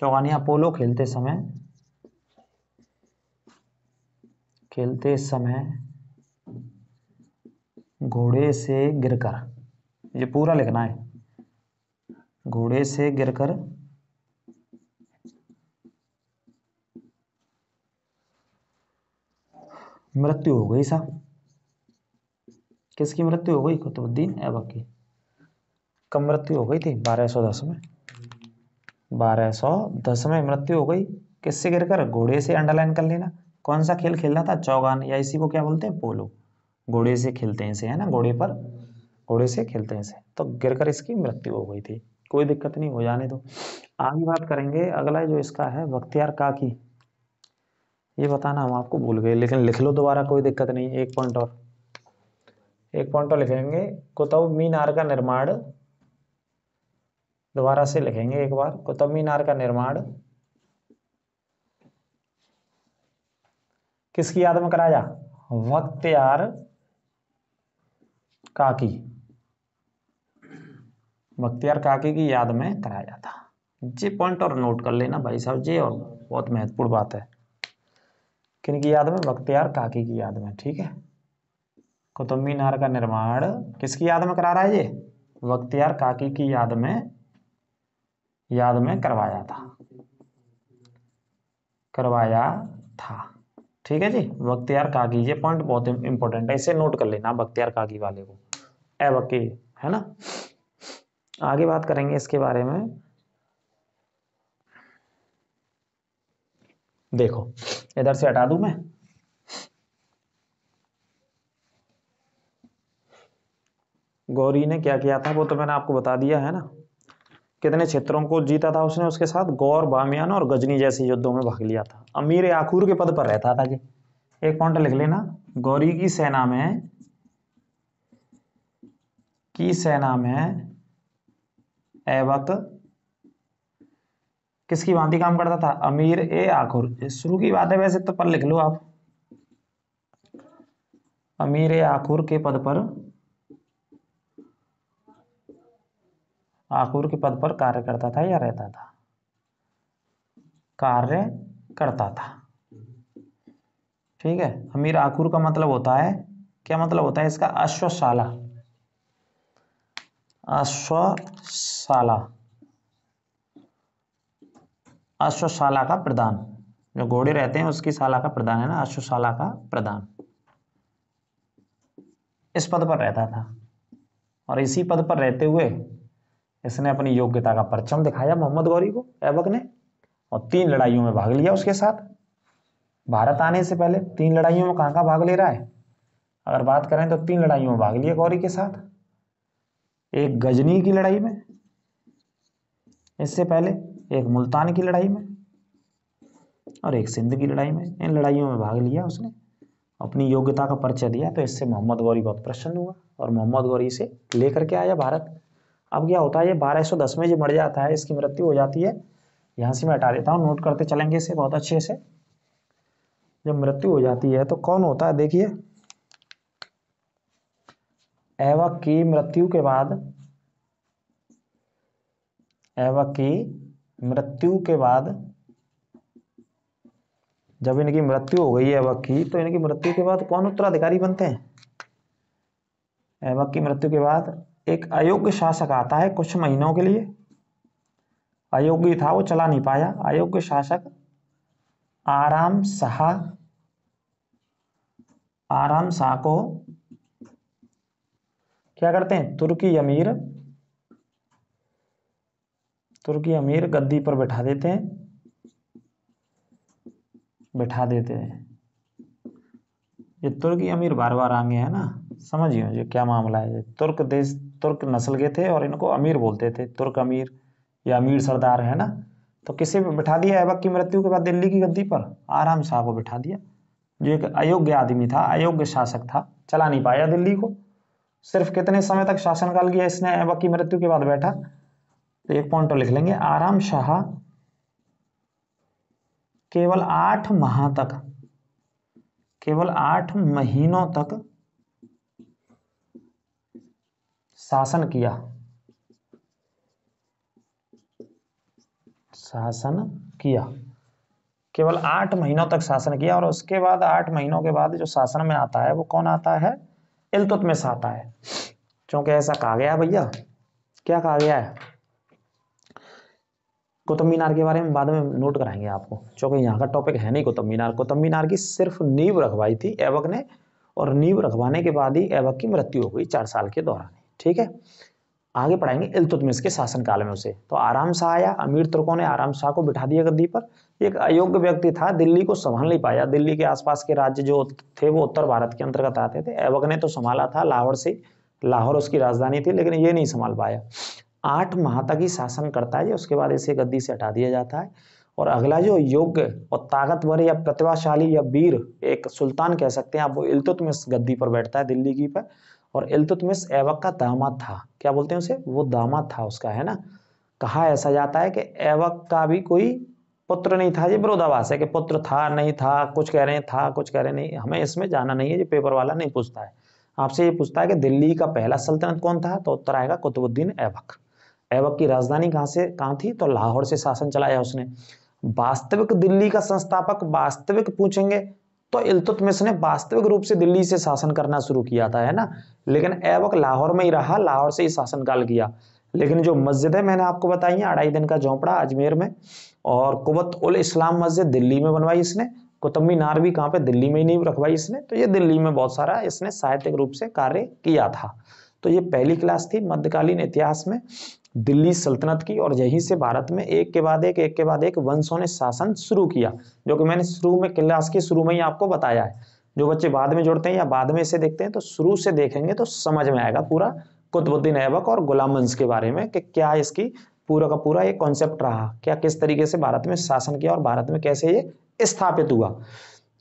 चौगान या पोलो खेलते समय घोड़े से गिरकर, ये पूरा लिखना है, घोड़े से गिरकर मृत्यु हो गई साहब। किसकी मृत्यु हो गई? कुतुबुद्दीन ऐबक की। कब मृत्यु हो गई थी? 1210 में। 1210 में मृत्यु हो गई। किससे गिरकर? घोड़े से। अंडरलाइन कर लेना। कौन सा खेल खेलना था? चौगान, या इसी को क्या बोलते हैं? पोलो। घोड़े से खेलते हैं इसे, है ना, घोड़े से खेलते हैं इसे। तो गिरकर इसकी मृत्यु हो गई थी। कोई दिक्कत नहीं, हो जाने दो। आगे बात करेंगे अगला जो इसका है बख्तियार काकी। ये बताना हम आपको भूल गए, लेकिन लिख लो दोबारा, कोई दिक्कत नहीं। एक पॉइंट और लिखेंगे। कुतुब मीनार का निर्माण, दोबारा से लिखेंगे एक बार। कुतुब मीनार का निर्माण किसकी याद में कराया? बख्तियार काकी, बख्तियार काकी की याद में कराया था। जी पॉइंट और नोट कर लेना भाई साहब जी, और बहुत महत्वपूर्ण बात है। किन की याद में? बख्तियार काकी की याद में। ठीक है, कुतुब मीनार का निर्माण किसकी याद में करा रहा है? ये बख्तियार काकी की याद में करवाया था। ठीक है जी, बख्तियार काकी। ये पॉइंट बहुत इंपॉर्टेंट है, इसे नोट कर लेना बख्तियार काकी वाले को, ऐबक की, है ना। आगे बात करेंगे इसके बारे में। देखो इधर से हटा दूं मैं, गौरी ने क्या किया था वो तो मैंने आपको बता दिया है ना। कितने क्षेत्रों को जीता था उसने, उसके साथ गौर, बामियान और गजनी जैसे युद्धों में भाग लिया था। अमीर आखूर के पद पर रहता था जी। एक पॉइंट लिख लेना। गौरी की सेना में ऐबक किसकी भांति काम करता था? अमीर ए आखुर। शुरू की बात है वैसे तो, पर लिख लो आप। अमीर ए आखुर के पद पर कार्य करता था या रहता था? कार्य करता था। ठीक है, अमीर आखुर का मतलब होता है, क्या मतलब होता है इसका? अश्वशाला, अश्वशाला का प्रधान। जो घोड़े रहते हैं उसकी शाला का प्रधान है ना, अश्वशाला का प्रधान। इस पद पर रहता था, और इसी पद पर रहते हुए इसने अपनी योग्यता का परचम दिखाया मोहम्मद गौरी को, ऐबक ने, और 3 लड़ाइयों में भाग लिया उसके साथ। भारत आने से पहले 3 लड़ाइयों में कहां भाग ले रहा है? अगर बात करें तो 3 लड़ाइयों में भाग लिया गौरी के साथ। एक गजनी की लड़ाई में, इससे पहले एक मुल्तान की लड़ाई में, और एक सिंध की लड़ाई में। इन लड़ाइयों में भाग लिया उसने, अपनी योग्यता का परिचय दिया। तो इससे मोहम्मद गौरी बहुत प्रसन्न हुआ, और मोहम्मद गौरी से लेकर के आया भारत। अब क्या होता है, ये 1210 में जो मर जाता है, इसकी मृत्यु हो जाती है। यहां से मैं हटा देता हूं, नोट करते चलेंगे इसे बहुत अच्छे से। जब मृत्यु हो जाती है तो कौन होता है? देखिए, ऐबक की मृत्यु के बाद जब इनकी मृत्यु हो गई है ऐबक की, तो इनकी मृत्यु के बाद कौन उत्तराधिकारी बनते हैं? ऐबक की मृत्यु के बाद एक अयोग्य शासक आता है कुछ महीनों के लिए। अयोग्य था, वो चला नहीं पाया। अयोग्य शासक आराम शाह को क्या करते हैं? तुर्की अमीर गद्दी पर बैठा देते हैं। ये तुर्की अमीर बार बार आएंगे, है ना, समझिए ये क्या मामला है। ये तुर्क नस्ल के थे, और इनको अमीर बोलते थे, तुर्क अमीर या अमीर सरदार, है ना। तो किसे बिठा दिया ऐबक की मृत्यु के बाद दिल्ली की गद्दी पर? आराम शाह को बिठा दिया, जो एक अयोग्य आदमी था, अयोग्य शासक था, चला नहीं पाया दिल्ली को। सिर्फ कितने समय तक शासनकाल किया इसने ऐबक की मृत्यु के बाद बैठा? तो एक पॉइंट लिख लेंगे, आराम शाह केवल 8 माह तक, केवल 8 महीनों तक शासन किया, शासन किया, केवल 8 महीनों तक शासन किया। और उसके बाद 8 महीनों के बाद जो शासन में आता है वो कौन आता है? इल्तुतमिश आता है। क्योंकि ऐसा कहा गया भैया, क्या कहा गया है? कुतुब मीनार के बारे में बाद में नोट कराएंगे आपको, क्योंकि यहाँ का टॉपिक है नहीं कुतुब मीनार। कुतुब मीनार की सिर्फ नींव रखवाई थी ऐबक ने, और नींव रखवाने के बाद ही ऐबक की मृत्यु हो गई 4 साल के दौरान। ठीक है, आगे पढ़ाएंगे इल्तुतमिश के शासनकाल में उसे। तो आराम शाह आया, अमीर तुर्कों ने आराम शाह को बिठा दिया गद्दी पर। एक अयोग्य व्यक्ति था, दिल्ली को संभाल नहीं पाया। दिल्ली के आसपास के राज्य जो थे वो उत्तर भारत के अंतर्गत आते थे। ऐबक ने तो संभाला था लाहौर से, लाहौर उसकी राजधानी थी, लेकिन ये नहीं संभाल पाया। 8 माह तक ही शासन करता है, उसके बाद इसे गद्दी से हटा दिया जाता है। और अगला जो योग्य और ताकतवर या प्रतिभाशाली या वीर, एक सुल्तान कह सकते हैं आप, वो इल्तुतमिश गद्दी पर बैठता है दिल्ली की पर। और इल्तुतमिश ऐबक का दामाद था, क्या बोलते हैं उसे, वो दामाद था उसका, है ना। कहा ऐसा जाता है कि ऐबक का भी कोई पुत्र नहीं था। ये विरोधाभास है कि पुत्र था नहीं था, कुछ कह रहे हैं था, कुछ कह रहे नहीं, हमें इसमें जाना नहीं है, ये पेपर वाला नहीं पूछता है। आपसे ये पूछता है कि दिल्ली का पहला सल्तनत कौन था, तो उत्तर आएगा कुतुबुद्दीन ऐबक। ऐबक की राजधानी कहाँ थी, तो लाहौर से शासन चलाया उसने। वास्तविक दिल्ली का संस्थापक वास्तविक पूछेंगे तो इल्तुतमिश ने वास्तविक रूप से दिल्ली से शासन करना शुरू किया था, है ना। लेकिन ऐबक लाहौर में ही रहा, लाहौर से ही शासनकाल किया। लेकिन जो मस्जिद है मैंने आपको बताई है, 2.5 दिन का झोंपड़ा अजमेर में, और कुवत उल इस्लाम मस्जिद दिल्ली में बनवाई इसने। कुतुब मीनार भी कहाँ पे, दिल्ली में ही नींव रखवाई इसने। तो ये दिल्ली में बहुत सारा इसने साहित्यिक रूप से कार्य किया था। तो ये पहली क्लास थी मध्यकालीन इतिहास में दिल्ली सल्तनत की, और यहीं से भारत में एक के बाद एक वंशों ने शासन शुरू किया, जो कि मैंने शुरू में क्लास के शुरू में ही आपको बताया है। जो बच्चे बाद में जुड़ते हैं या बाद में इसे देखते हैं, तो शुरू से देखेंगे तो समझ में आएगा पूरा कुतुबुद्दीन ऐबक और गुलाम वंश के बारे में, कि क्या इसकी पूरा का पूरा एक कॉन्सेप्ट रहा, क्या किस तरीके से भारत में शासन किया और भारत में कैसे ये स्थापित हुआ।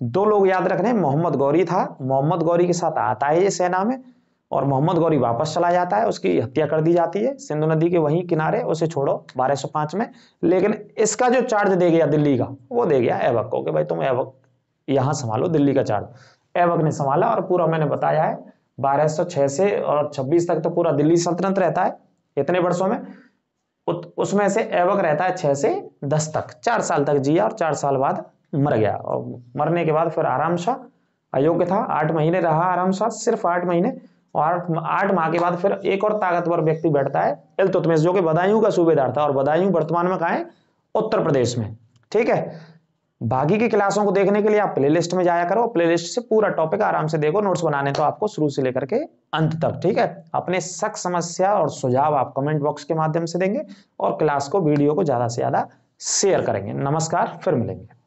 2 लोग याद रखने, मोहम्मद गौरी था, मोहम्मद गौरी के साथ आता है ये सेना में, और मोहम्मद गौरी वापस चला जाता है, उसकी हत्या कर दी जाती है सिंधु नदी के वहीं किनारे, उसे छोड़ो 1205 में। लेकिन इसका जो चार्ज दे गया दिल्ली का, वो दे गया ऐबक को, कि भाई तुम ऐबक यहाँ संभालो दिल्ली का चार्ज। ऐबक ने संभाला, और पूरा मैंने बताया है 1206 से और 26 तक तो पूरा दिल्ली सल्तनत रहता है इतने वर्षों में। उसमें से ऐबक रहता है 6 से 10 तक, 4 साल तक जिया, और 4 साल बाद मर गया। और मरने के बाद फिर आराम शाह अयोग्य था, 8 महीने रहा आराम शाह, सिर्फ 8 महीने। और 8 माह के बाद फिर एक और ताकतवर व्यक्ति बैठता है इल्तुतमिश, जो कि बदायूं का सूबेदार था, और बदायूं वर्तमान में कहाँ है, उत्तर प्रदेश में। ठीक है, बाकी की क्लासों को देखने के लिए आप प्लेलिस्ट में जाया करो, प्लेलिस्ट से पूरा टॉपिक आराम से देखो, नोट्स बनाने तो आपको शुरू से लेकर के अंत तक। ठीक है, अपने शक समस्या और सुझाव आप कमेंट बॉक्स के माध्यम से देंगे, और क्लास को वीडियो को ज्यादा से ज्यादा शेयर करेंगे। नमस्कार, फिर मिलेंगे।